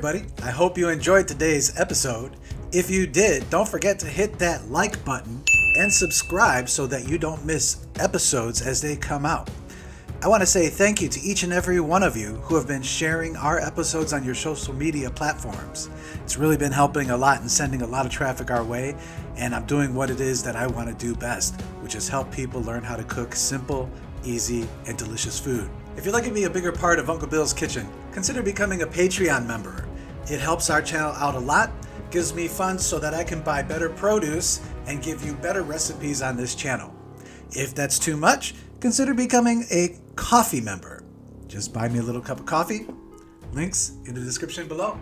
everybody. I hope you enjoyed today's episode. If you did, don't forget to hit that like button and subscribe so that you don't miss episodes as they come out. I want to say thank you to each and every one of you who have been sharing our episodes on your social media platforms. It's really been helping a lot and sending a lot of traffic our way, and I'm doing what it is that I want to do best, which is help people learn how to cook simple, easy, and delicious food. If you'd like to be a bigger part of Uncle Bill's Kitchen, consider becoming a Patreon member. It helps our channel out a lot, gives me funds so that I can buy better produce and give you better recipes on this channel. If that's too much, consider becoming a coffee member. Just buy me a little cup of coffee. Links in the description below.